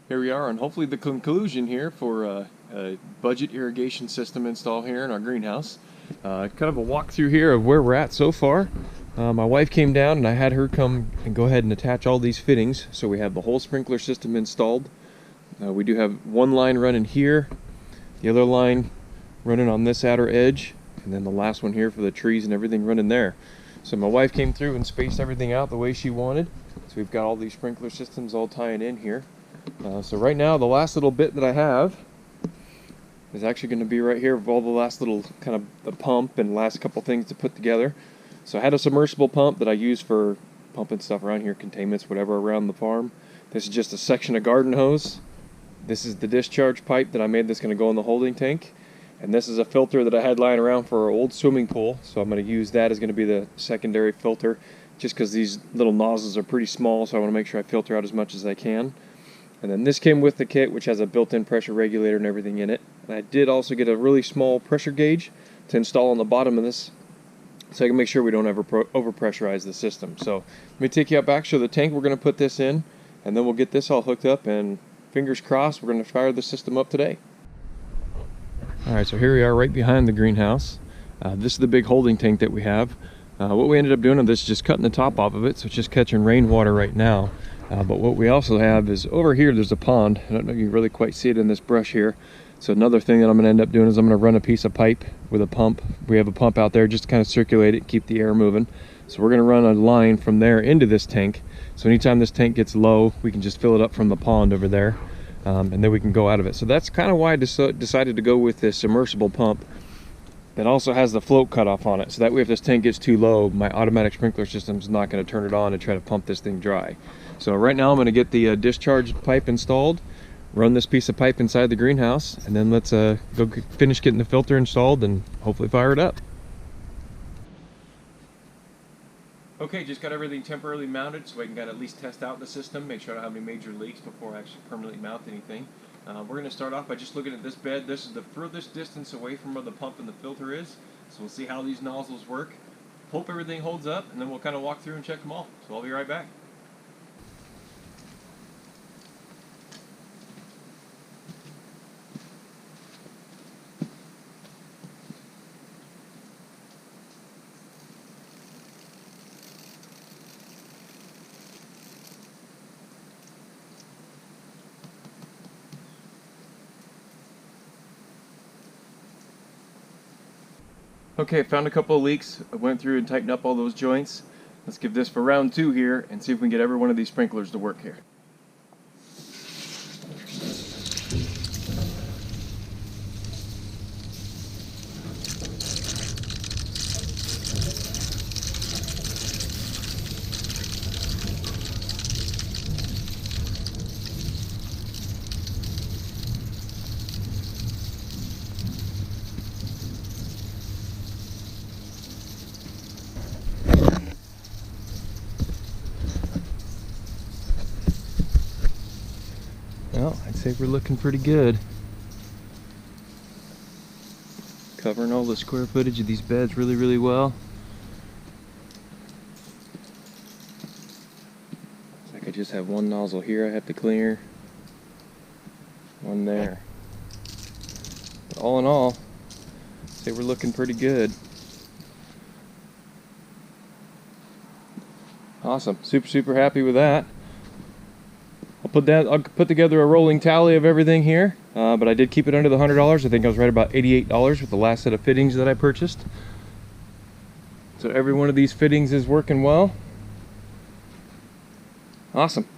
Here we are, and hopefully the conclusion here for a budget irrigation system install here in our greenhouse. Kind of a walkthrough here of where we're at so far. My wife came down and I had her come and go ahead and attach all these fittings, so we have the whole sprinkler system installed. We do have one line running here, the other line running on this outer edge, and then the last one here for the trees and everything running there. So my wife came through and spaced everything out the way she wanted. So we've got all these sprinkler systems all tying in here. So right now the last little bit that I have is actually going to be right here with all the last little kind of the pump and last couple things to put together. So I had a submersible pump that I use for pumping stuff around here, containments, whatever around the farm. This is just a section of garden hose. This is the discharge pipe that I made that's going to go in the holding tank. And this is a filter that I had lying around for our old swimming pool. So I'm going to use that as going to be the secondary filter, just because these little nozzles are pretty small, so I want to make sure I filter out as much as I can. And then this came with the kit, which has a built-in pressure regulator and everything in it. And I did also get a really small pressure gauge to install on the bottom of this, so I can make sure we don't ever over-pressurize the system. So let me take you out back, show the tank we're going to put this in, and then we'll get this all hooked up, and fingers crossed we're going to fire the system up today. Alright, so here we are right behind the greenhouse. This is the big holding tank that we have. What we ended up doing on this is just cutting the top off of it, so it's just catching rainwater right now. But what we also have is over here there's a pond. I don't know if you can really quite see it in this brush here. So another thing that I'm going to end up doing is I'm going to run a piece of pipe with a pump. We have a pump out there just to kind of circulate it, keep the air moving. So we're going to run a line from there into this tank. So anytime this tank gets low, we can just fill it up from the pond over there. And then we can go out of it. So that's kind of why I decided to go with this submersible pump that also has the float cutoff on it. So that way if this tank gets too low, my automatic sprinkler system is not going to turn it on and try to pump this thing dry. So right now I'm going to get the discharge pipe installed, run this piece of pipe inside the greenhouse, and then let's go finish getting the filter installed and hopefully fire it up. Okay, just got everything temporarily mounted so I can at least test out the system, make sure I don't have any major leaks before I actually permanently mount anything. We're going to start off by just looking at this bed. This is the furthest distance away from where the pump and the filter is, so we'll see how these nozzles work. Hope everything holds up, and then we'll kind of walk through and check them all. So I'll be right back. Okay, I found a couple of leaks. I went through and tightened up all those joints. Let's give this for round 2 here and see if we can get every one of these sprinklers to work here. Well, I'd say we're looking pretty good. Covering all the square footage of these beds really, really well. Looks like I just have one nozzle here I have to clear. One there. But all in all, I'd say we're looking pretty good. Awesome. Super happy with that. I'll put together a rolling tally of everything here, but I did keep it under the $100. I think I was right about $88 with the last set of fittings that I purchased. So every one of these fittings is working well. Awesome.